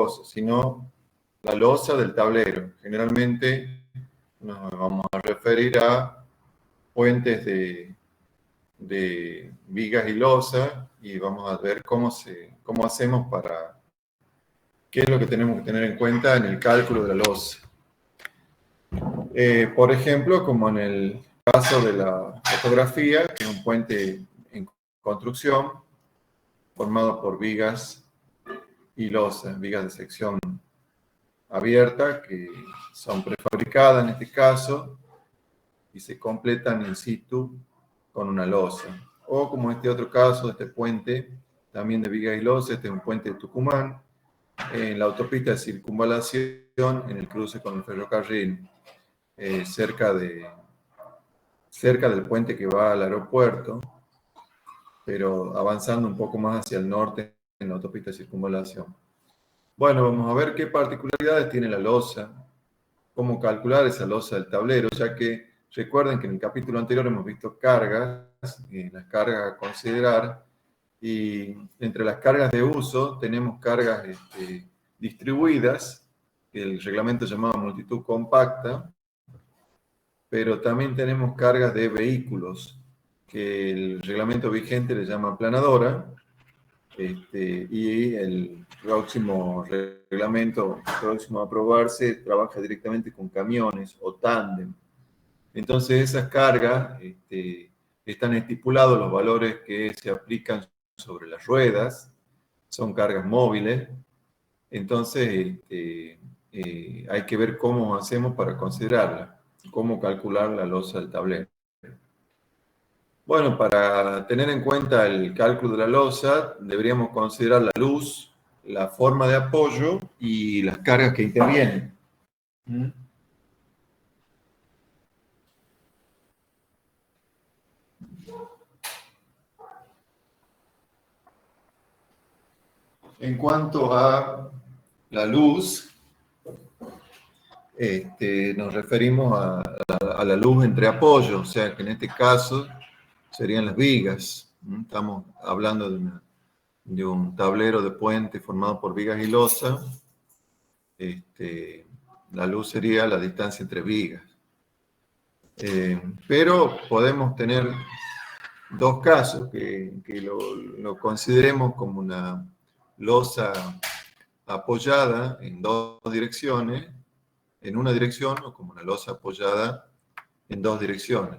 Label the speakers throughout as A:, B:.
A: losa, sino la losa del tablero. Generalmente nos vamos a referir a puentes de vigas y losa y vamos a ver cómo hacemos qué es lo que tenemos que tener en cuenta en el cálculo de la losa. Por ejemplo, como en el caso de la fotografía, que es un puente en construcción formado por vigas y losas, vigas de sección abierta que son prefabricadas en este caso y se completan in situ con una losa. O como este otro caso, este puente también de vigas y losas, este es un puente de Tucumán, en la autopista de circunvalación en el cruce con el ferrocarril, cerca del puente que va al aeropuerto, pero avanzando un poco más hacia el norte en la autopista de circunvalación. Bueno, vamos a ver qué particularidades tiene la losa, cómo calcular esa losa del tablero, ya que recuerden que en el capítulo anterior hemos visto cargas, las cargas a considerar, y entre las cargas de uso tenemos cargas distribuidas, que el reglamento llamaba multitud compacta, pero también tenemos cargas de vehículos, que el reglamento vigente le llama aplanadora, y el próximo reglamento, próximo a aprobarse, trabaja directamente con camiones o tándem. Entonces esas cargas están estipulados los valores que se aplican sobre las ruedas, son cargas móviles, entonces hay que ver cómo hacemos para considerarla, cómo calcular la losa del tablero. Bueno, para tener en cuenta el cálculo de la losa, deberíamos considerar la luz, la forma de apoyo y las cargas que intervienen. En cuanto a la luz, nos referimos a la luz entre apoyos, o sea que en este caso serían las vigas. Estamos hablando de un tablero de puente formado por vigas y losa. La luz sería la distancia entre vigas. Pero podemos tener dos casos que lo consideremos como una losa apoyada en dos direcciones, en una dirección, o como una losa apoyada en dos direcciones.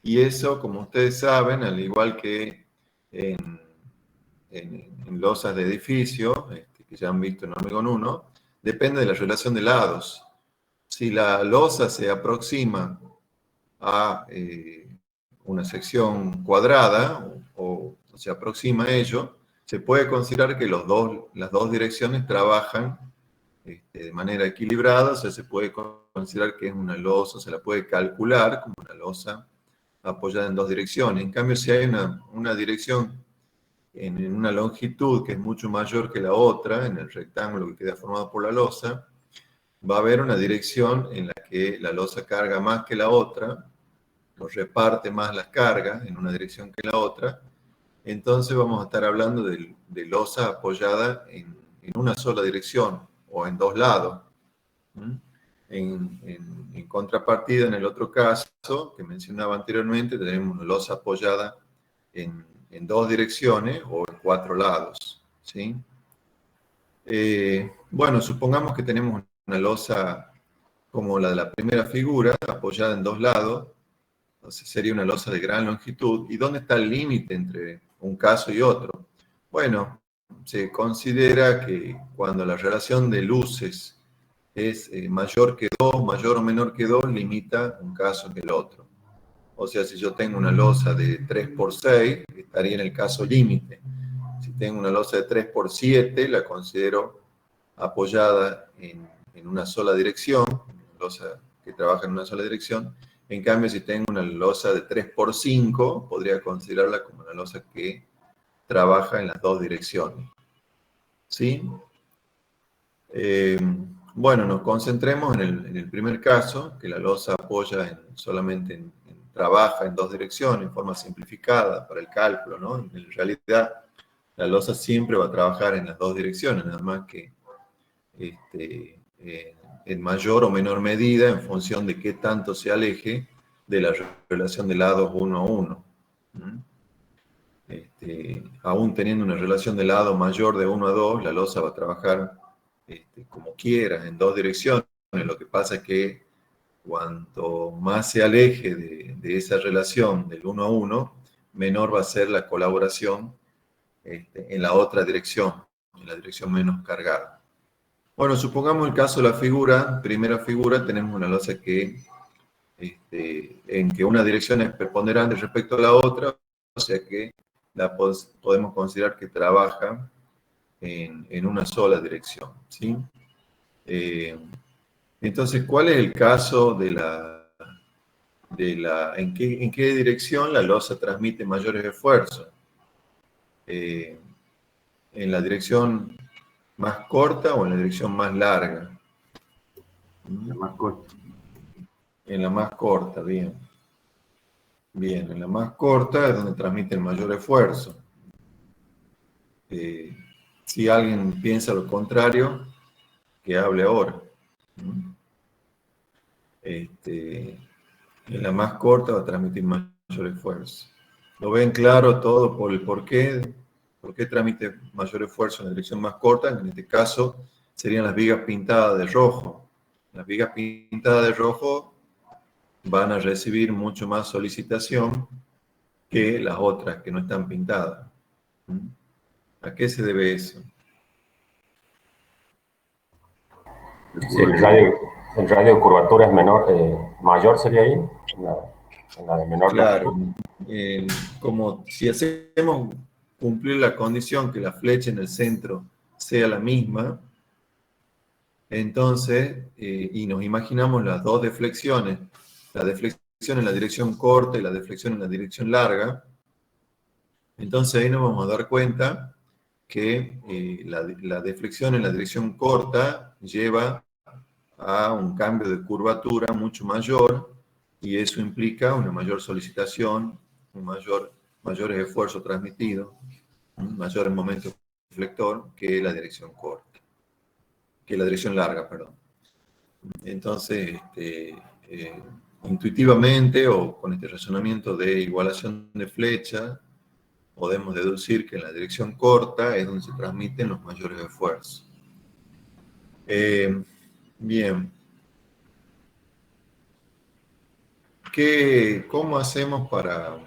A: Y eso, como ustedes saben, al igual que en losas de edificio, que ya han visto en Hormigón 1, depende de la relación de lados. Si la losa se aproxima a una sección cuadrada o se aproxima a ello, se puede considerar que las dos direcciones trabajan de manera equilibrada, o sea, se puede considerar que es una losa, se la puede calcular como una losa apoyada en dos direcciones. En cambio, si hay una dirección en una longitud que es mucho mayor que la otra, en el rectángulo que queda formado por la losa, va a haber una dirección en la que la losa carga más que la otra, o reparte más las cargas en una dirección que la otra, entonces vamos a estar hablando de losa apoyada en una sola dirección o en dos lados. En contrapartida, en el otro caso que mencionaba anteriormente, tenemos una losa apoyada en dos direcciones o en cuatro lados. ¿Sí? Bueno, supongamos que tenemos una losa como la de la primera figura, apoyada en dos lados. Entonces sería una losa de gran longitud. ¿Y dónde está el límite entre un caso y otro? Bueno, se considera que cuando la relación de luces es mayor que 2, mayor o menor que 2, limita un caso que el otro. O sea, si yo tengo una losa de 3 por 6, estaría en el caso límite. Si tengo una losa de 3 por 7, la considero apoyada en una sola dirección, una losa que trabaja en una sola dirección. En cambio, si tengo una losa de 3 por 5, podría considerarla como una losa que trabaja en las dos direcciones. ¿Sí? Bueno, nos concentremos en el primer caso, que la losa apoya trabaja en dos direcciones, en forma simplificada para el cálculo, ¿no? En realidad, la losa siempre va a trabajar en las dos direcciones, nada más que en mayor o menor medida en función de qué tanto se aleje de la relación de lados 1 a 1. Aún teniendo una relación de lado mayor de 1 a 2, la losa va a trabajar como quiera, en dos direcciones. Lo que pasa es que cuanto más se aleje de esa relación del 1 a 1, menor va a ser la colaboración en la otra dirección, en la dirección menos cargada. Bueno, supongamos el caso de la figura, primera figura, tenemos una losa en que una dirección es preponderante respecto a la otra, o sea que la podemos considerar que trabaja en una sola dirección, ¿sí? Entonces, ¿cuál es el caso en qué dirección la losa transmite mayores esfuerzos? ¿En la dirección más corta o en la dirección más larga?
B: La más corta.
A: En la más corta, bien. Bien, en la más corta es donde transmite el mayor esfuerzo. Si alguien piensa lo contrario, que hable ahora. En la más corta va a transmitir mayor esfuerzo. ¿Lo ven claro todo por el por qué? ¿Por qué transmite mayor esfuerzo en la dirección más corta? En este caso serían las vigas pintadas de rojo. Las vigas pintadas de rojo van a recibir mucho más solicitación que las otras que no están pintadas. ¿A qué se debe eso?
B: Sí, el radio de curvatura es menor, mayor sería ahí, en la de menor
A: Claro,
B: longitud.
A: como si hacemos cumplir la condición que la flecha en el centro sea la misma, entonces, y nos imaginamos las dos deflexiones, la deflexión en la dirección corta y la deflexión en la dirección larga, entonces ahí nos vamos a dar cuenta que la deflexión en la dirección corta lleva a un cambio de curvatura mucho mayor y eso implica una mayor solicitación, mayores esfuerzos transmitidos, un mayor momento deflector que la dirección corta, que la dirección larga, perdón. Entonces, intuitivamente o con este razonamiento de igualación de flecha, podemos deducir que en la dirección corta es donde se transmiten los mayores esfuerzos. Bien. ¿Cómo hacemos para,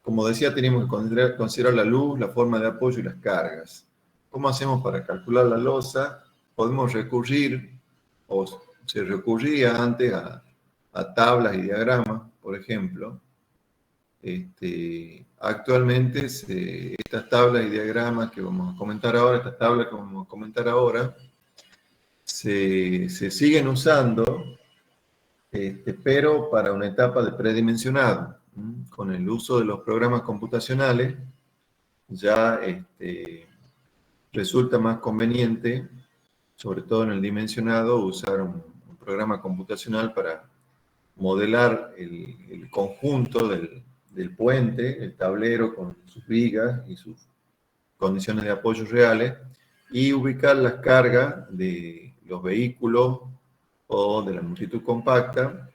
A: como decía, tenemos que considerar la luz, la forma de apoyo y las cargas? ¿Cómo hacemos para calcular la losa? Podemos recurrir, o se recurría antes a tablas y diagramas, por ejemplo. Actualmente estas tablas y diagramas que vamos a comentar ahora, estas tablas que vamos a comentar ahora, se siguen usando, pero para una etapa de predimensionado. Con el uso de los programas computacionales, ya resulta más conveniente, sobre todo en el dimensionado, usar un programa computacional para modelar el conjunto del puente, el tablero con sus vigas y sus condiciones de apoyo reales, y ubicar las cargas de los vehículos o de la multitud compacta,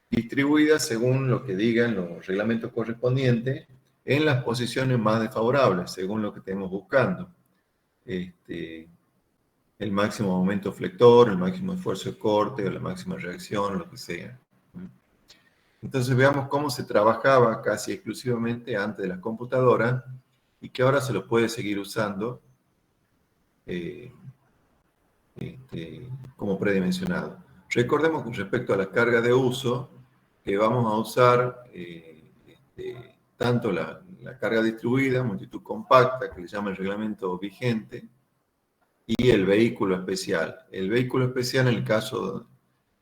A: distribuidas según lo que digan los reglamentos correspondientes, en las posiciones más desfavorables, según lo que estemos buscando. El máximo momento flector, el máximo esfuerzo de corte, o la máxima reacción, lo que sea. Entonces veamos cómo se trabajaba casi exclusivamente antes de las computadoras y que ahora se lo puede seguir usando como predimensionado. Recordemos con respecto a la carga de uso que vamos a usar tanto la carga distribuida, multitud compacta, que le llama el reglamento vigente, y el vehículo especial. El vehículo especial, en el caso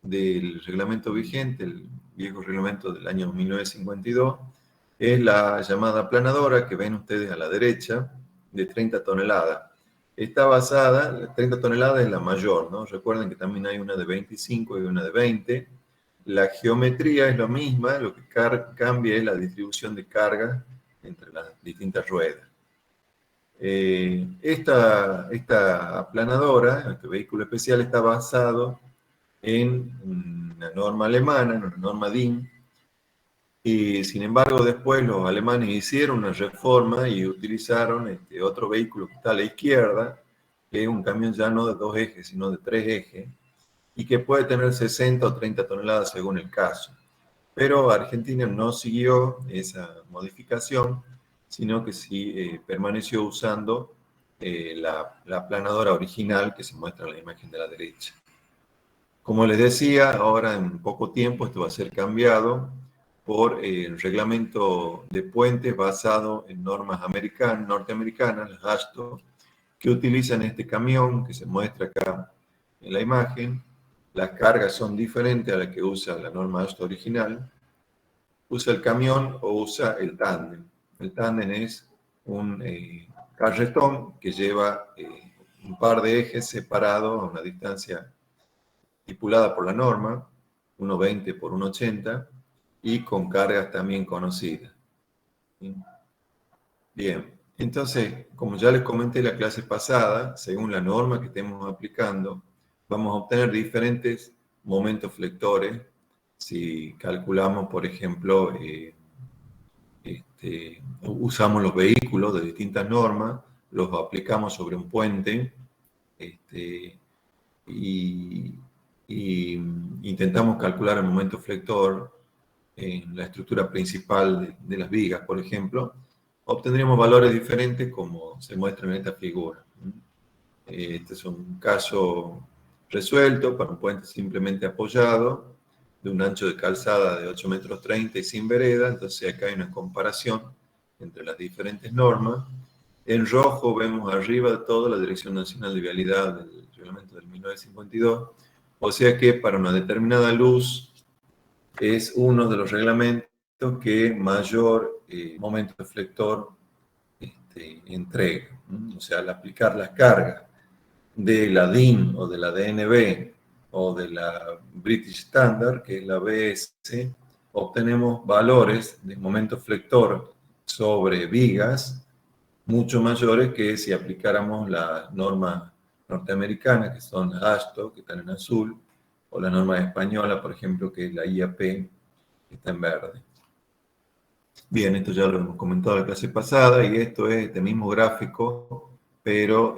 A: del reglamento vigente, el viejo reglamento del año 1952, es la llamada planadora que ven ustedes a la derecha, de 30 toneladas. Está basada, la 30 toneladas es la mayor, ¿no? Recuerden que también hay una de 25 y una de 20. La geometría es la misma, lo que cambia es la distribución de carga entre las distintas ruedas. Esta aplanadora, este vehículo especial, está basado en una norma alemana, en una norma DIN, y sin embargo después los alemanes hicieron una reforma y utilizaron otro vehículo que está a la izquierda, que es un camión ya no de 2 ejes, sino de 3 ejes, y que puede tener 60 o 30 toneladas según el caso. Pero Argentina no siguió esa modificación, sino que sí permaneció usando la aplanadora original que se muestra en la imagen de la derecha. Como les decía, ahora en poco tiempo esto va a ser cambiado por el reglamento de puentes basado en normas norteamericanas, las AASHTO, que utilizan este camión que se muestra acá en la imagen. Las cargas son diferentes a las que usa la norma AASHTO original. Usa el camión o usa el tándem. El tándem es un carretón que lleva un par de ejes separados a una distancia estipulada por la norma, 1,20 por 1,80, y con cargas también conocidas. Bien, entonces, como ya les comenté en la clase pasada, según la norma que estemos aplicando, vamos a obtener diferentes momentos flectores. Si calculamos, por ejemplo, usamos los vehículos de distintas normas, los aplicamos sobre un puente, y intentamos calcular el momento flector en la estructura principal de las vigas, por ejemplo, obtendríamos valores diferentes como se muestra en esta figura. Este es un caso resuelto para un puente simplemente apoyado, de un ancho de calzada de 8,30 metros y sin vereda. Entonces acá hay una comparación entre las diferentes normas. En rojo vemos arriba de todo la Dirección Nacional de Vialidad del reglamento del 1952, o sea que para una determinada luz es uno de los reglamentos que mayor momento deflector entrega. O sea, al aplicar las cargas de la DIN o de la DNB o de la British Standard, que es la BS, obtenemos valores de momento flector sobre vigas mucho mayores que si aplicáramos las normas norteamericanas, que son las AASHTO, que están en azul, o la norma española, por ejemplo, que es la IAP, que está en verde. Bien, esto ya lo hemos comentado en la clase pasada, y esto es este mismo gráfico, pero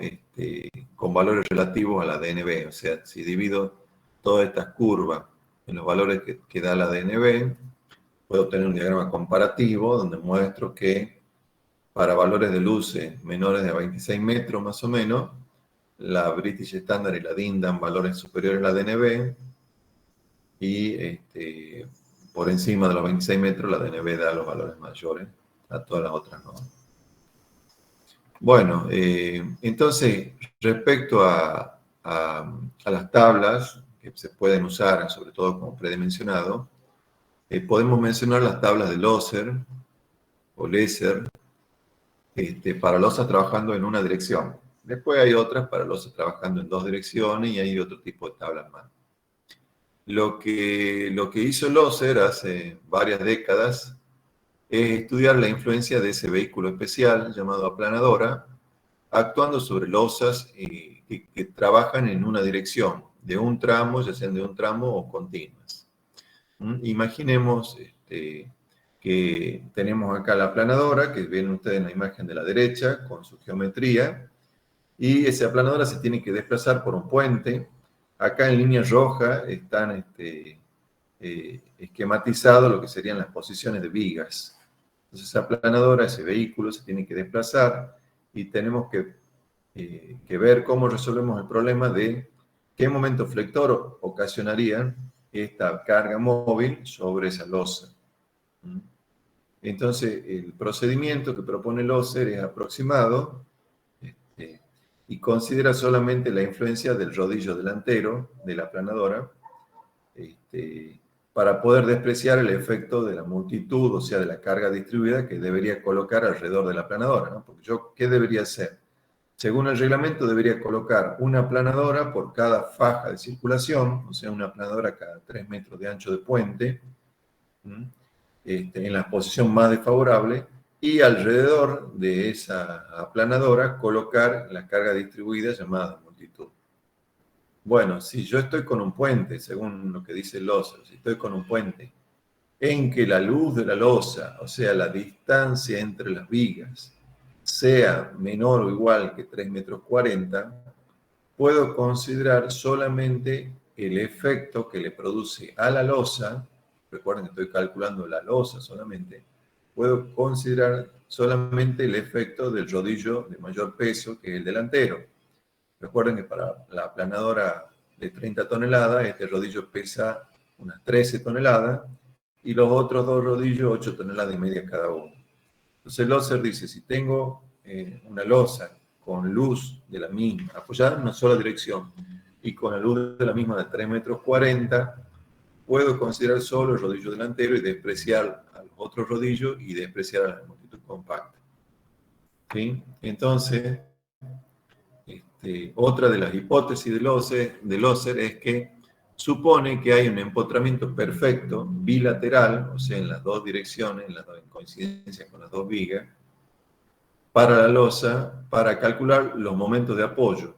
A: con valores relativos a la DNB. O sea, si divido todas estas curvas en los valores que da la DNB, puedo obtener un diagrama comparativo donde muestro que para valores de luces menores de 26 metros más o menos, la British Standard y la DIN dan valores superiores a la DNB, y por encima de los 26 metros la DNB da los valores mayores a todas las otras normas. Bueno, entonces, respecto a las tablas que se pueden usar, sobre todo como predimensionado, podemos mencionar las tablas de Loser o Lesser, para losas trabajando en una dirección. Después hay otras para losas trabajando en 2 direcciones, y hay otro tipo de tablas más. Lo que hizo Loser hace varias décadas es estudiar la influencia de ese vehículo especial llamado aplanadora, actuando sobre losas que trabajan en una dirección, de un tramo, ya sean de un tramo o continuas. Imaginemos que tenemos acá la aplanadora, que ven ustedes en la imagen de la derecha, con su geometría, y esa aplanadora se tiene que desplazar por un puente. Acá en línea roja están esquematizados lo que serían las posiciones de vigas. Entonces esa aplanadora, ese vehículo, se tiene que desplazar, y tenemos que ver cómo resolvemos el problema de qué momento flector ocasionaría esta carga móvil sobre esa losa. Entonces, el procedimiento que propone Loser es aproximado y considera solamente la influencia del rodillo delantero de la aplanadora para poder despreciar el efecto de la multitud, o sea, de la carga distribuida que debería colocar alrededor de la aplanadora, ¿no? Porque ¿qué debería hacer? Según el reglamento, debería colocar una aplanadora por cada faja de circulación, o sea, una aplanadora cada 3 metros de ancho de puente, en la posición más desfavorable, y alrededor de esa aplanadora colocar la carga distribuida llamada multitud. Bueno, si yo estoy con un puente, según lo que dice el losa, si estoy con un puente en que la luz de la losa, o sea, la distancia entre las vigas, sea menor o igual que 3,40 metros, puedo considerar solamente el efecto que le produce a la losa. Recuerden que estoy calculando la losa solamente. Puedo considerar solamente el efecto del rodillo de mayor peso, que es el delantero. Recuerden que para la aplanadora de 30 toneladas, este rodillo pesa unas 13 toneladas y los otros dos rodillos 8,5 toneladas cada uno. Entonces el Loser dice, si tengo una losa con luz de la misma, apoyada en una sola dirección, y con la luz de la misma de 3,40 metros, puedo considerar solo el rodillo delantero y despreciar a los otros rodillos y despreciar a la multitud compacta. ¿Sí? Entonces, otra de las hipótesis de Loser es que supone que hay un empotramiento perfecto bilateral, o sea, en las dos direcciones, en coincidencia con las dos vigas, para la losa, para calcular los momentos de apoyo.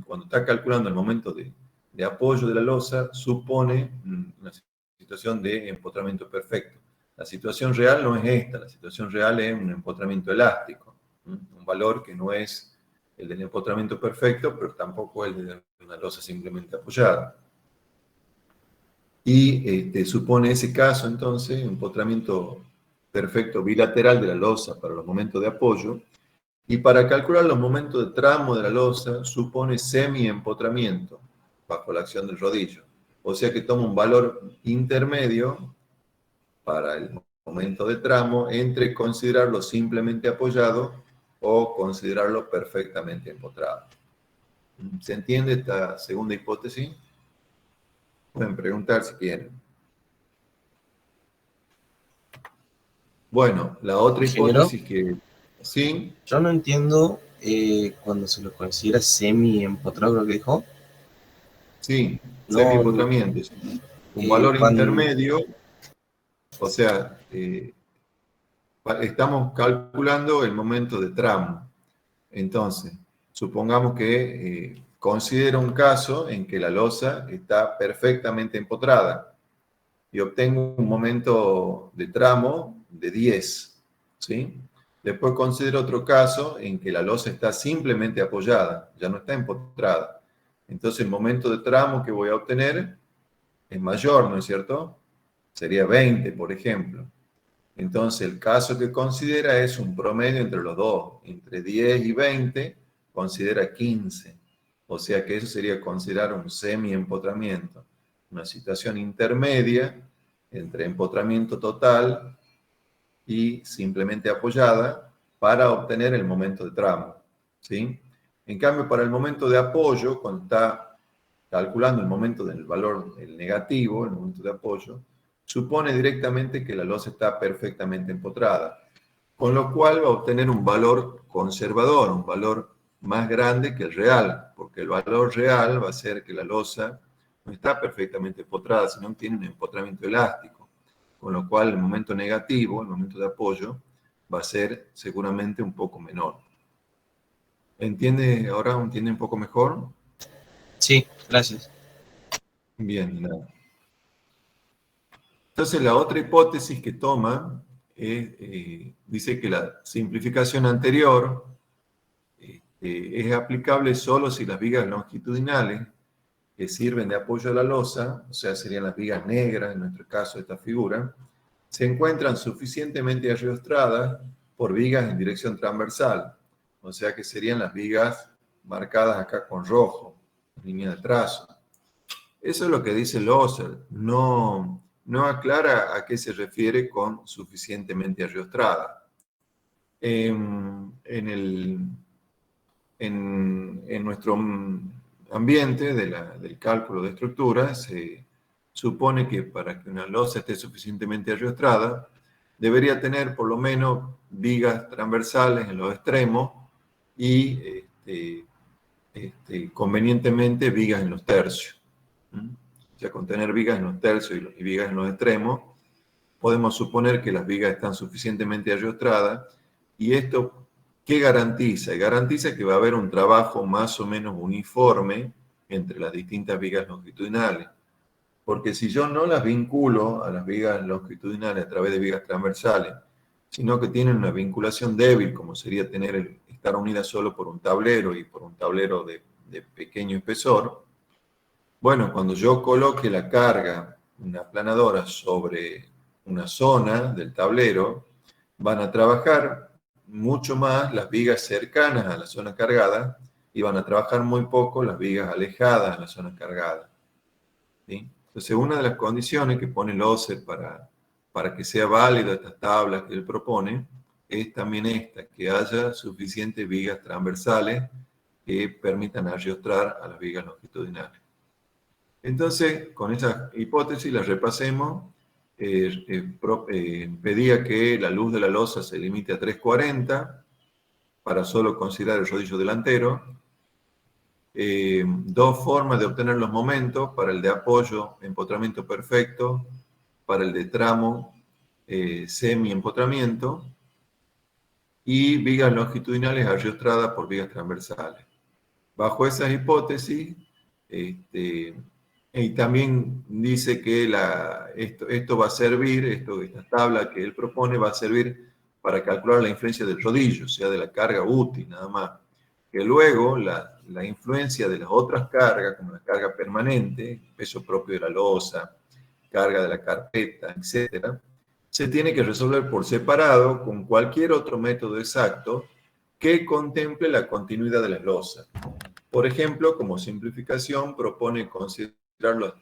A: Cuando está calculando el momento de apoyo de la losa, supone una situación de empotramiento perfecto. La situación real no es esta, la situación real es un empotramiento elástico, un valor que no es el del empotramiento perfecto, pero tampoco el de una losa simplemente apoyada. Y supone ese caso, entonces, un empotramiento perfecto bilateral de la losa para los momentos de apoyo. Y para calcular los momentos de tramo de la losa, supone semi-empotramiento bajo la acción del rodillo. O sea que toma un valor intermedio para el momento de tramo entre considerarlo simplemente apoyado o considerarlo perfectamente empotrado. ¿Se entiende esta segunda hipótesis? Pueden preguntar si quieren. Bueno, la otra
C: Ingeniero,
A: hipótesis que... ¿Sí?
C: yo no entiendo cuando se lo considera semi-empotrado, lo que dijo.
A: Sí,
C: No,
A: semi-empotramiento. Un valor
C: cuando...
A: intermedio, o sea, estamos calculando el momento de tramo. Entonces, supongamos que considero un caso en que la losa está perfectamente empotrada y obtengo un momento de tramo de 10, ¿sí? Después considero otro caso en que la losa está simplemente apoyada, ya no está empotrada. Entonces el momento de tramo que voy a obtener es mayor, ¿no es cierto? Sería 20, por ejemplo. Entonces el caso que considera es un promedio entre los dos, entre 10 y 20, considera 15. O sea que eso sería considerar un semi-empotramiento, una situación intermedia entre empotramiento total y simplemente apoyada para obtener el momento de tramo, ¿sí? En cambio, para el momento de apoyo, cuando está calculando el momento del valor el negativo, el momento de apoyo, supone directamente que la losa está perfectamente empotrada, con lo cual va a obtener un valor conservador, un valor más grande que el real, porque el valor real va a ser que la losa no está perfectamente empotrada, sino que tiene un empotramiento elástico, con lo cual el momento negativo, el momento de apoyo, va a ser seguramente un poco menor. ¿Entiende ahora? ¿Entiende un poco mejor?
C: Sí, gracias.
A: Bien, nada. Entonces la otra hipótesis que toma dice que la simplificación anterior es aplicable solo si las vigas longitudinales que sirven de apoyo a la losa, o sea, serían las vigas negras, en nuestro caso esta figura, se encuentran suficientemente arriostradas por vigas en dirección transversal, o sea que serían las vigas marcadas acá con rojo, línea de trazo. Eso es lo que dice Loser, no aclara a qué se refiere con suficientemente arriostrada. En nuestro ambiente del cálculo de estructuras, se supone que para que una losa esté suficientemente arriostrada, debería tener por lo menos vigas transversales en los extremos y convenientemente vigas en los tercios. O sea, con tener vigas en los tercios y vigas en los extremos, podemos suponer que las vigas están suficientemente arriostradas ¿Y esto qué garantiza? Garantiza que va a haber un trabajo más o menos uniforme entre las distintas vigas longitudinales. Porque si yo no las vinculo a las vigas longitudinales a través de vigas transversales, sino que tienen una vinculación débil, como sería estar unidas solo por un tablero y por un tablero de pequeño espesor, bueno, cuando yo coloque la carga, una aplanadora, sobre una zona del tablero, van a trabajar mucho más las vigas cercanas a la zona cargada y van a trabajar muy poco las vigas alejadas a la zona cargada. ¿Sí? Entonces, una de las condiciones que pone el OSER para que sea válida estas tablas que él propone es también esta, que haya suficientes vigas transversales que permitan arrastrar a las vigas longitudinales. Entonces, con esas hipótesis las repasemos. Pedía que la luz de la losa se limite a 340 para solo considerar el rodillo delantero. Dos formas de obtener los momentos: para el de apoyo, empotramiento perfecto; para el de tramo, semi-empotramiento; y vigas longitudinales arrastradas por vigas transversales. Bajo esas hipótesis, y también dice que esto va a servir, esta tabla que él propone va a servir para calcular la influencia del rodillo, o sea, de la carga útil, nada más. Que luego la influencia de las otras cargas, como la carga permanente, peso propio de la losa, carga de la carpeta, etc., se tiene que resolver por separado con cualquier otro método exacto que contemple la continuidad de las losas. Por ejemplo, como simplificación, propone considerar los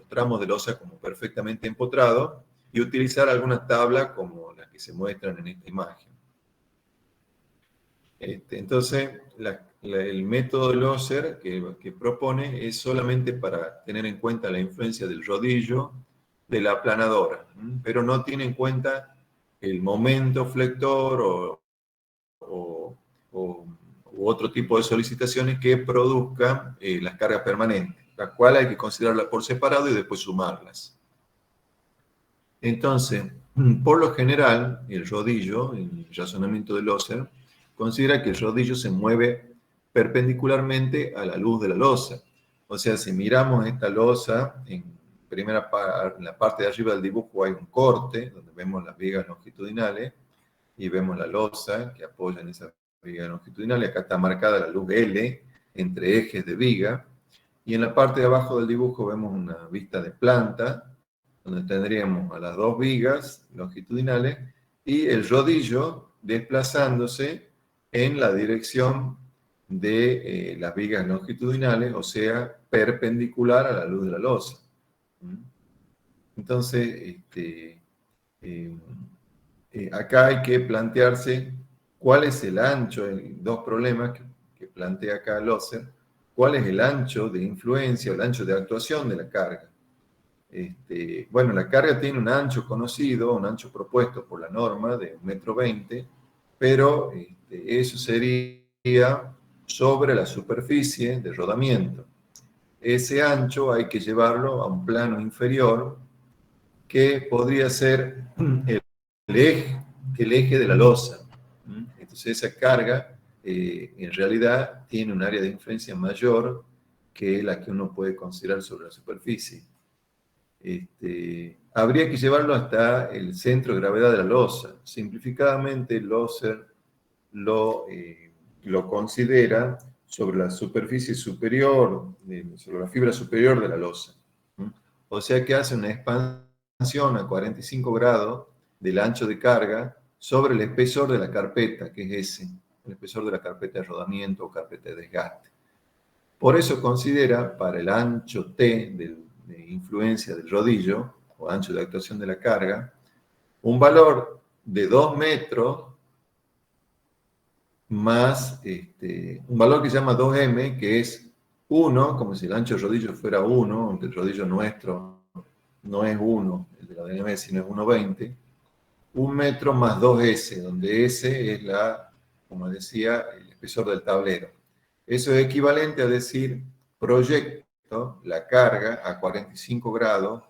A: tramos de losa como perfectamente empotrados y utilizar algunas tablas como las que se muestran en esta imagen. Entonces, el método de Loser que propone es solamente para tener en cuenta la influencia del rodillo de la aplanadora, pero no tiene en cuenta el momento flector u otro tipo de solicitaciones que produzcan las cargas permanentes, las cuales hay que considerarlas por separado y después sumarlas. Entonces, por lo general, el rodillo, en el razonamiento de Loser, considera que el rodillo se mueve perpendicularmente a la luz de la losa. O sea, si miramos esta losa, en la parte de arriba del dibujo hay un corte, donde vemos las vigas longitudinales, y vemos la losa que apoya en esa viga longitudinal. Acá está marcada la luz L entre ejes de viga. Y en la parte de abajo del dibujo vemos una vista de planta, donde tendríamos a las dos vigas longitudinales y el rodillo desplazándose en la dirección de las vigas longitudinales, o sea, perpendicular a la luz de la losa. Entonces, acá hay que plantearse cuál es el ancho, dos problemas que plantea acá Loser, cuál es el ancho de influencia, el ancho de actuación de la carga. Bueno, la carga tiene un ancho conocido, un ancho propuesto por la norma de 1,20 m, pero eso sería sobre la superficie de rodamiento. Ese ancho hay que llevarlo a un plano inferior, que podría ser el eje de la losa. Entonces esa carga en realidad tiene un área de influencia mayor que la que uno puede considerar sobre la superficie. Habría que llevarlo hasta el centro de gravedad de la losa. Simplificadamente, Loser lo considera sobre la superficie superior, sobre la fibra superior de la losa. O sea que hace una expansión a 45 grados del ancho de carga sobre el espesor de la carpeta, que es ese, el espesor de la carpeta de rodamiento o carpeta de desgaste. Por eso considera para el ancho T de influencia del rodillo, o ancho de actuación de la carga, un valor de 2 metros más un valor que se llama 2M, que es 1, como si el ancho del rodillo fuera 1, aunque el rodillo nuestro no es 1, el de la DNM, sino es 1,20, 1 metro más 2S, donde S es como decía, el espesor del tablero. Eso es equivalente a decir, proyecto la carga a 45 grados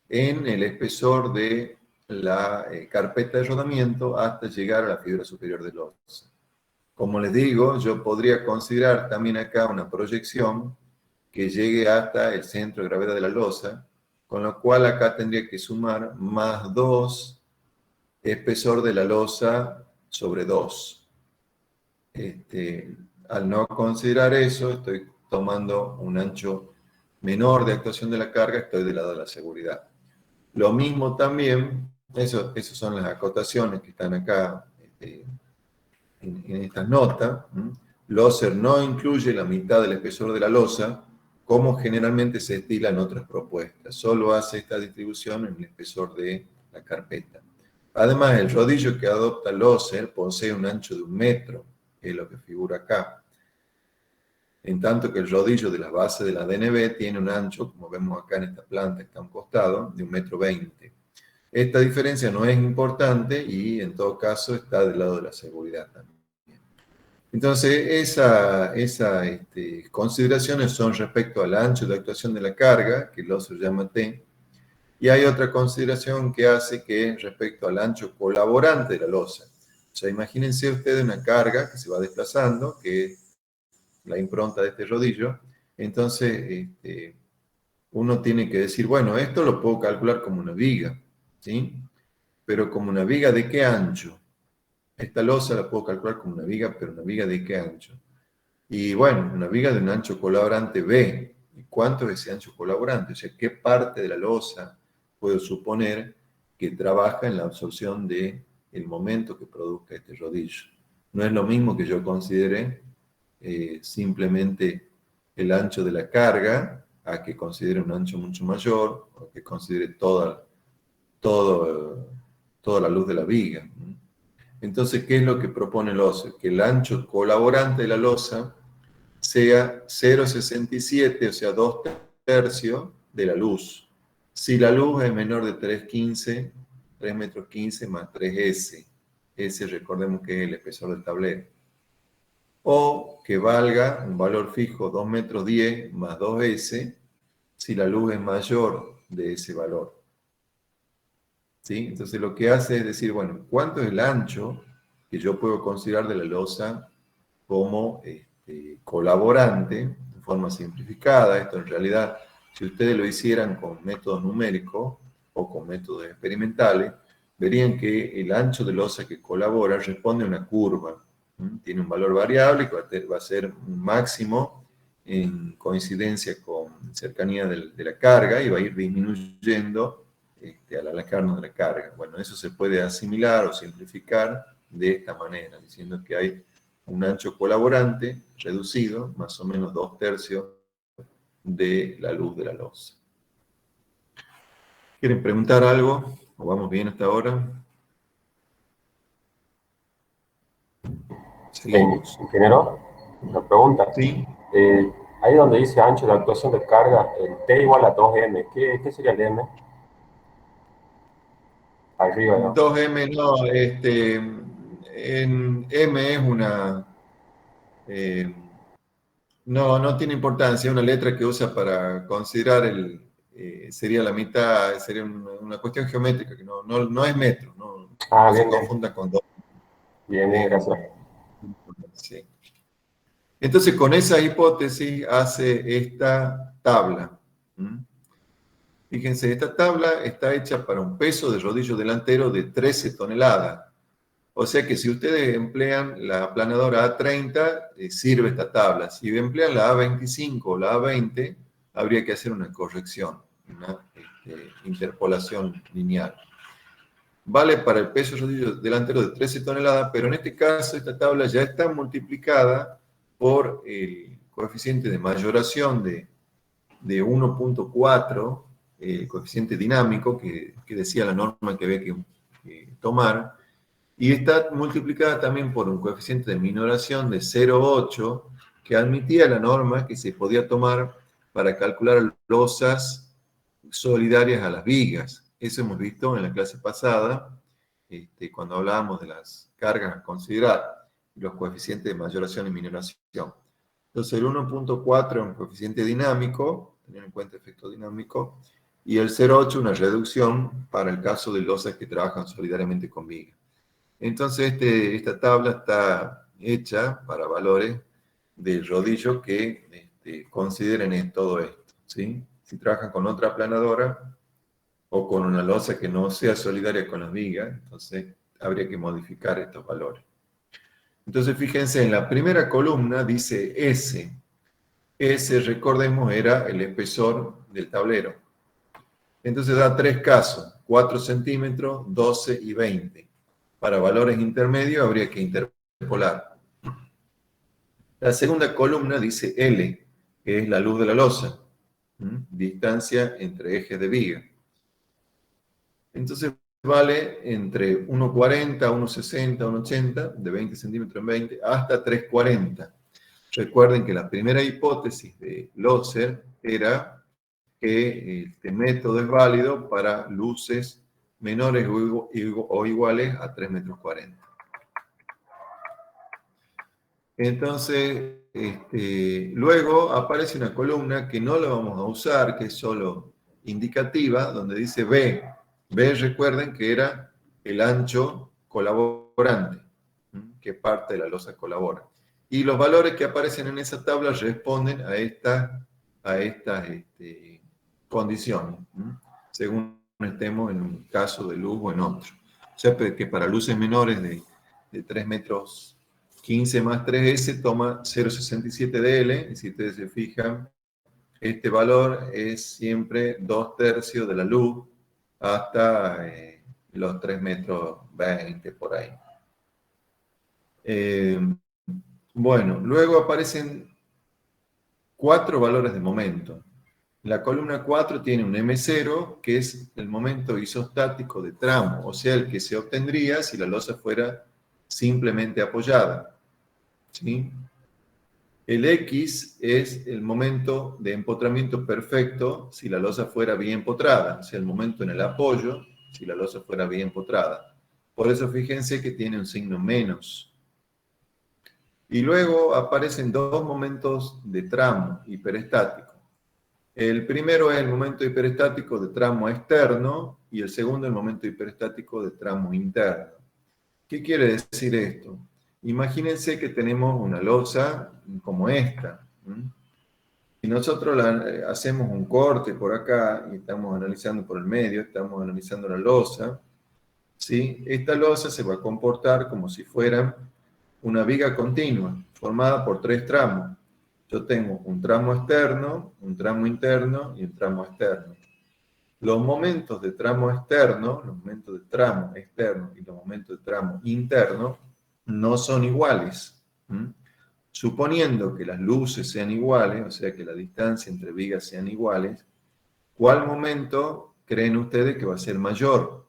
A: en el espesor de la carpeta de rodamiento hasta llegar a la fibra superior de losa. Como les digo, yo podría considerar también acá una proyección que llegue hasta el centro de gravedad de la losa, con lo cual acá tendría que sumar más 2 espesor de la losa sobre 2. Al no considerar eso, estoy tomando un ancho menor de actuación de la carga, estoy del lado de la seguridad. Lo mismo también, esas son las acotaciones que están acá en estas notas. Loser no incluye la mitad del espesor de la losa, como generalmente se estila en otras propuestas. Solo hace esta distribución en el espesor de la carpeta. Además, el rodillo que adopta Loser posee un ancho de 1 metro, que es lo que figura acá. En tanto que el rodillo de la base de la DNB tiene un ancho, como vemos acá en esta planta que está a un costado, de 1,20 m. Esta diferencia no es importante y en todo caso está del lado de la seguridad también. Entonces, esas consideraciones son respecto al ancho de actuación de la carga, que el Loser llama T, y hay otra consideración que hace que es respecto al ancho colaborante de la losa. O sea, imagínense ustedes una carga que se va desplazando, que es la impronta de este rodillo. Entonces, uno tiene que decir, bueno, esto lo puedo calcular como una viga, ¿sí? Pero como una viga ¿de qué ancho? Esta losa la puedo calcular como una viga, pero una viga ¿de qué ancho? Y bueno, una viga de un ancho colaborante B. ¿Y cuánto es ese ancho colaborante? O sea, ¿qué parte de la losa puedo suponer que trabaja en la absorción del momento que produzca este rodillo? No es lo mismo que yo considere simplemente el ancho de la carga, a que considere un ancho mucho mayor, o que considere toda la luz de la viga. Entonces, ¿qué es lo que propone el Loser? Que el ancho colaborante de la losa sea 0,67, o sea, 2/3 de la luz. Si la luz es menor de 3,15, 3,15 metros más 3S. S, recordemos que es el espesor del tablero. O que valga un valor fijo 2,10 metros más 2S, si la luz es mayor de ese valor. ¿Sí? Entonces lo que hace es decir, bueno, ¿cuánto es el ancho que yo puedo considerar de la losa como colaborante, de forma simplificada? Esto en realidad, si ustedes lo hicieran con métodos numéricos o con métodos experimentales, verían que el ancho de losa que colabora responde a una curva. Tiene un valor variable que va a ser un máximo en coincidencia con cercanía de la carga y va a ir disminuyendo al alejarnos de la carga. Bueno, eso se puede asimilar o simplificar de esta manera, diciendo que hay un ancho colaborante reducido, más o menos 2/3 de la luz de la losa. ¿Quieren preguntar algo? ¿O vamos bien hasta ahora? Seguimos.
B: Ingeniero, una pregunta.
A: Sí.
B: Ahí donde dice ancho de actuación de carga, el T igual a 2M. ¿Qué sería el M? Arriba, ¿no?
A: 2M no, en M es una... no tiene importancia, es una letra que usa para considerar sería la mitad, sería una cuestión geométrica, que no es metro, no se
B: Bien, bien.
A: confunda con 2.
B: Bien, bien, gracias.
A: Sí. Entonces, con esa hipótesis hace esta tabla. Fíjense, esta tabla está hecha para un peso de rodillo delantero de 13 toneladas. O sea que si ustedes emplean la aplanadora A30, sirve esta tabla. Si emplean la A25 o la A20, habría que hacer una corrección, una interpolación lineal. Vale para el peso de rodillo delantero de 13 toneladas, pero en este caso esta tabla ya está multiplicada por el coeficiente de mayoración de 1,4, el coeficiente dinámico que decía la norma que había que tomar, y está multiplicada también por un coeficiente de minoración de 0,8 que admitía la norma que se podía tomar para calcular losas solidarias a las vigas. Eso hemos visto en la clase pasada, cuando hablábamos de las cargas a considerar, los coeficientes de mayoración y minoración. Entonces el 1,4 es un coeficiente dinámico, tener en cuenta efecto dinámico, y el 0,8 una reducción para el caso de losas que trabajan solidariamente con viga. Entonces esta tabla está hecha para valores de rodillo que consideren todo esto, ¿sí? Si trabajan con otra aplanadora o con una losa que no sea solidaria con las vigas, entonces habría que modificar estos valores. Entonces fíjense, en la primera columna dice S. S, recordemos, era el espesor del tablero. Entonces da tres casos, 4 centímetros, 12 y 20. Para valores intermedios habría que interpolar. La segunda columna dice L, que es la luz de la losa, distancia entre ejes de viga. Entonces vale entre 1,40, 1,60, 1,80, de 20 centímetros en 20, hasta 3,40. Recuerden que la primera hipótesis de Loser era que este método es válido para luces menores o iguales a 3,40 metros. Entonces, luego aparece una columna que no la vamos a usar, que es solo indicativa, donde dice B. B, recuerden que era el ancho colaborante, que parte de la losa colabora. Y los valores que aparecen en esa tabla responden a estas condiciones, según estemos en un caso de luz o en otro. O sea, que para luces menores de 3 metros 15 más 3S toma 0,67 dL, y si ustedes se fijan, este valor es siempre 2/3 de la luz hasta los 3 metros 20 por ahí. Bueno, luego aparecen 4 valores de momento. La columna 4 tiene un M0, que es el momento isostático de tramo, o sea, el que se obtendría si la losa fuera simplemente apoyada. ¿Sí? El X es el momento de empotramiento perfecto si la losa fuera bien empotrada, o sea, el momento en el apoyo si la losa fuera bien empotrada. Por eso fíjense que tiene un signo menos. Y luego aparecen dos momentos de tramo hiperestático. El primero es el momento hiperestático de tramo externo y el segundo el momento hiperestático de tramo interno. ¿Qué quiere decir esto? Imagínense que tenemos una losa como esta. Si nosotros hacemos un corte por acá y estamos analizando por el medio, estamos analizando la losa, ¿sí? Esta losa se va a comportar como si fuera una viga continua, formada por 3 tramos. Yo tengo un tramo externo, un tramo interno y un tramo externo. Los momentos de tramo externo, los momentos de tramo externo y los momentos de tramo interno no son iguales. Suponiendo que las luces sean iguales, o sea que la distancia entre vigas sean iguales, ¿cuál momento creen ustedes que va a ser mayor?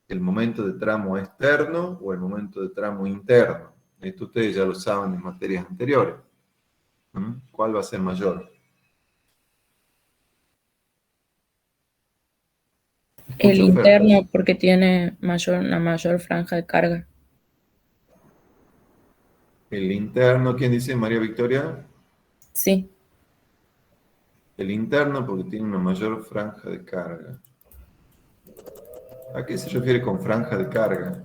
A: ¿El momento de tramo externo o el momento de tramo interno? Esto ustedes ya lo saben en materias anteriores. ¿Cuál va a ser mayor?
D: El
A: Escucho ofertas.
D: interno porque tiene una mayor franja de carga.
A: El interno, ¿quién dice? María Victoria.
D: Sí,
A: El interno porque tiene una mayor franja de carga. ¿A qué se refiere con franja de carga?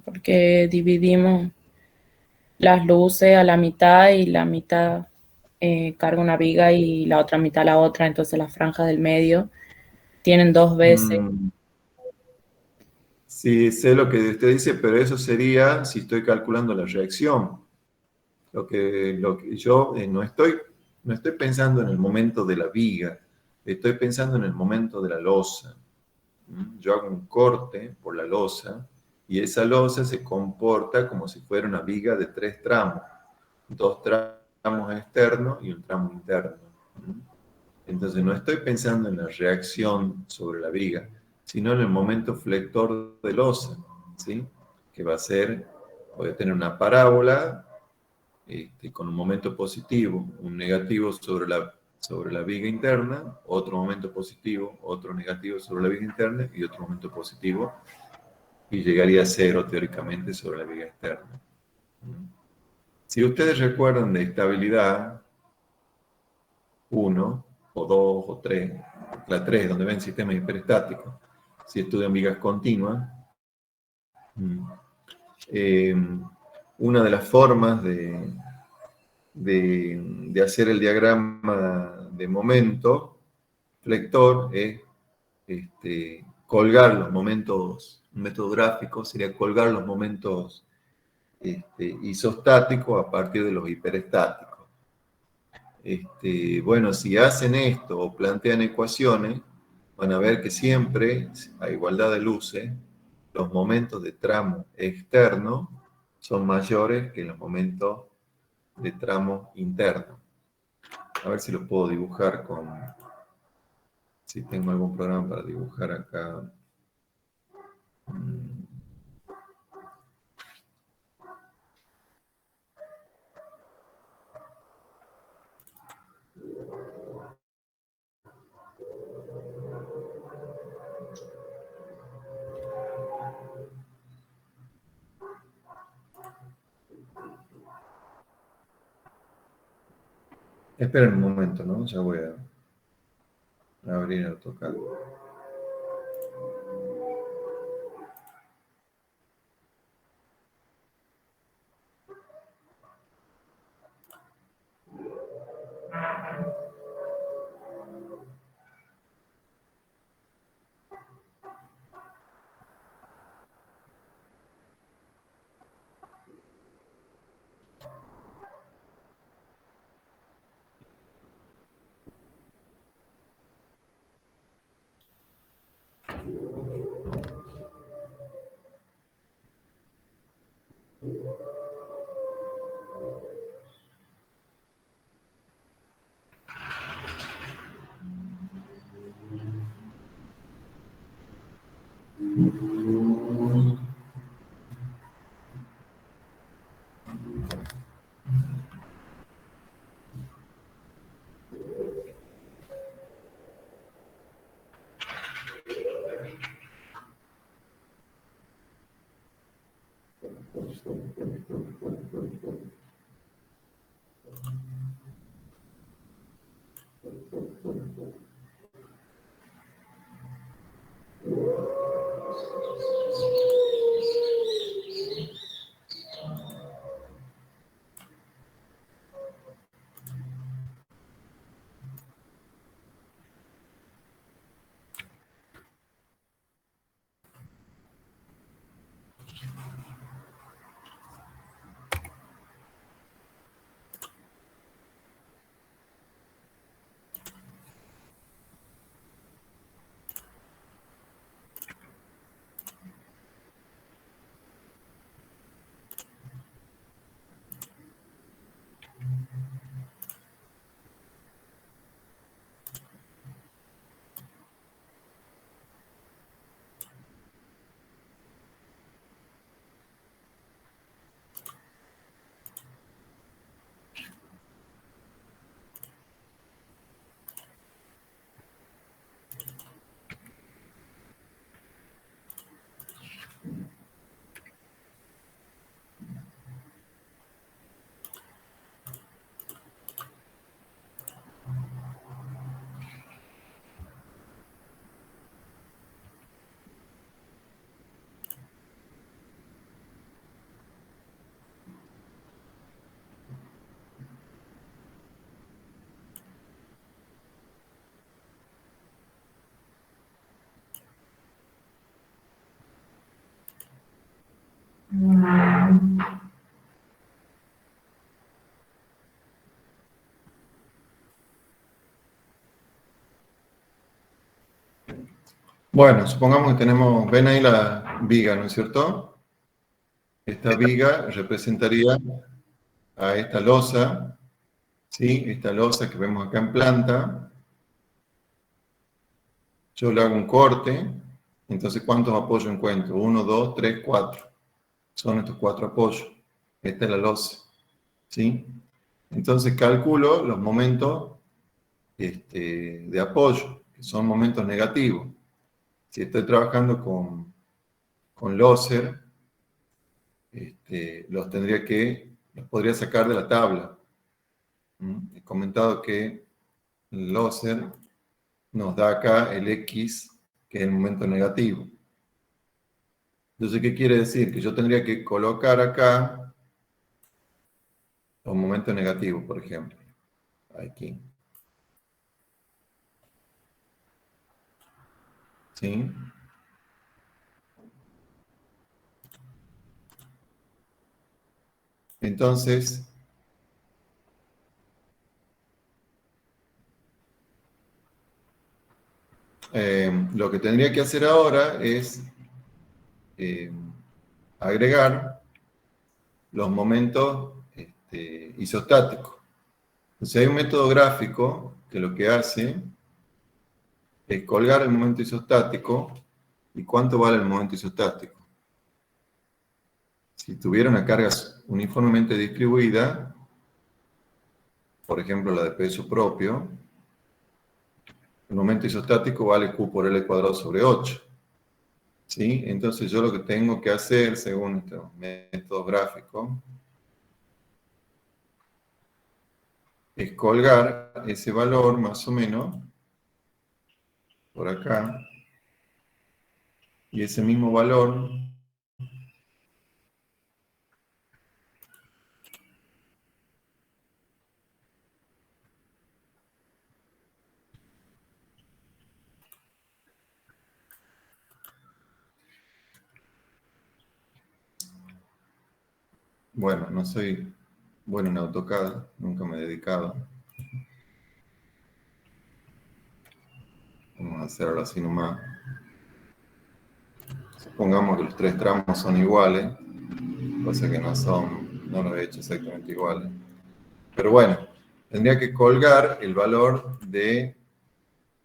D: porque dividimos las luces a la mitad y la mitad carga una viga y la otra mitad la otra, entonces las franjas del medio tienen 2 veces.
A: Sí, sé lo que usted dice, pero eso sería si estoy calculando la reacción. Lo que yo no estoy pensando en el momento de la viga, estoy pensando en el momento de la losa. Yo hago un corte por la losa y esa losa se comporta como si fuera una viga de 3 tramos, 2 tramos externos y un tramo interno. Entonces no estoy pensando en la reacción sobre la viga, sino en el momento flector de losa, ¿sí? Que va a ser, voy a tener una parábola con un momento positivo, un negativo sobre la viga interna, otro momento positivo, otro negativo sobre la viga interna y otro momento positivo, y llegaría a cero teóricamente sobre la viga externa. Si ustedes recuerdan de estabilidad 1 o 2 o 3, la 3, donde ven sistemas hiperestáticos, si estudian vigas continuas. Una de las formas de hacer el diagrama de momento flector es colgar los momentos, un método gráfico sería colgar los momentos isostáticos a partir de los hiperestáticos. Bueno, si hacen esto o plantean ecuaciones, van a ver que siempre, a igualdad de luces, los momentos de tramo externo son mayores que los momentos de tramo interno. A ver si lo puedo dibujar con... Si tengo algún programa para dibujar acá. Esperen un momento, ¿no? Ya voy a abrir AutoCAD. Bueno, supongamos que tenemos, ven ahí la viga, ¿no es cierto? Esta viga representaría a esta losa, ¿sí? Esta losa que vemos acá en planta. Yo le hago un corte, entonces ¿cuántos apoyos encuentro? 1, 2, 3, 4. Son estos 4 apoyos. Esta es la losa, ¿sí? Entonces calculo los momentos de apoyo, que son momentos negativos. Si estoy trabajando con Loser, los podría sacar de la tabla. He comentado que Loser nos da acá el X, que es el momento negativo. Entonces, ¿qué quiere decir? Que yo tendría que colocar acá un momento negativo, por ejemplo. Aquí. ¿Sí? Entonces, lo que tendría que hacer ahora es agregar los momentos isostáticos. Entonces hay un método gráfico que lo que hace es colgar el momento isostático y cuánto vale el momento isostático. Si tuviera una carga uniformemente distribuida, por ejemplo la de peso propio, el momento isostático vale Q por L cuadrado sobre 8. ¿Sí? Entonces yo lo que tengo que hacer, según este método gráfico, es colgar ese valor más o menos por acá, y ese mismo valor bueno, no soy bueno en AutoCAD, nunca me he dedicado. Vamos a hacerlo así nomás. Supongamos que los tres tramos son iguales, cosa que no los he hecho exactamente iguales. Pero bueno, tendría que colgar el valor del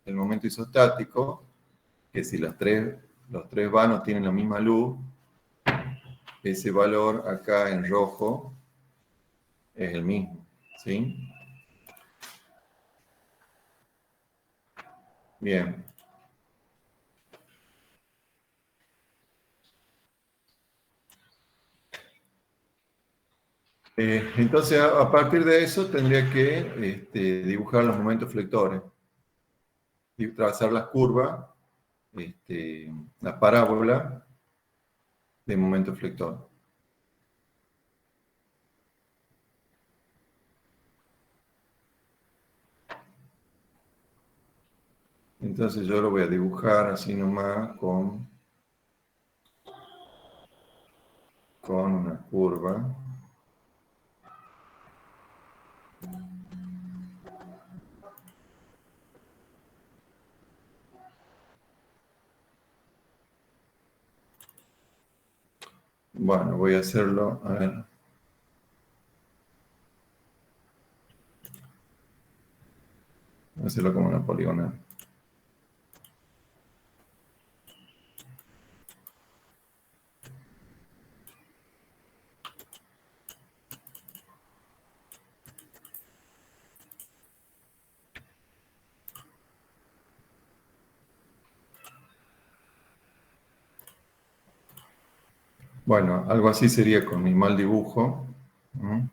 A: momento isostático, que si los tres vanos tienen la misma luz, ese valor acá en rojo es el mismo, ¿sí? Bien. Entonces, a partir de eso, tendría que dibujar los momentos flectores y trazar las curvas, la parábola de momento flector. Entonces yo lo voy a dibujar así nomás con una curva. Bueno, voy a hacerlo, a ver. Voy a hacerlo como una poligonal. Bueno, algo así sería con mi mal dibujo, ¿no?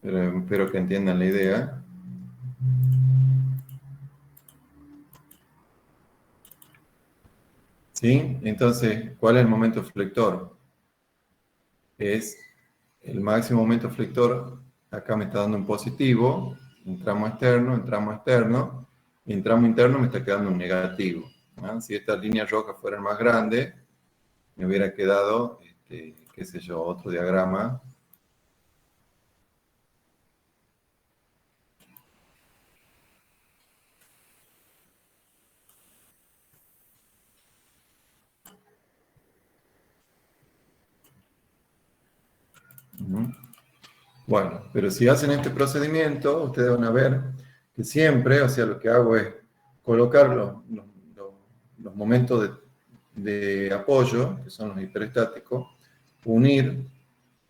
A: Pero espero que entiendan la idea. ¿Sí? Entonces, ¿cuál es el momento flector? Es el máximo momento flector, acá me está dando un positivo, un tramo externo, y en tramo interno me está quedando un negativo, ¿no? Si estas líneas rojas fueran más grandes, me hubiera quedado, qué sé yo, otro diagrama. Bueno, pero si hacen este procedimiento, ustedes van a ver que siempre, o sea, lo que hago es colocar los momentos de apoyo, que son los hiperestáticos, unir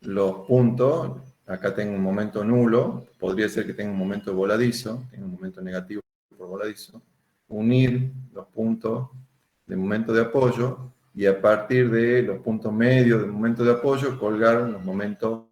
A: los puntos. Acá tengo un momento nulo, podría ser que tenga un momento voladizo, tengo un momento negativo por voladizo. Unir los puntos de momento de apoyo y a partir de los puntos medios del momento de apoyo colgar los momentos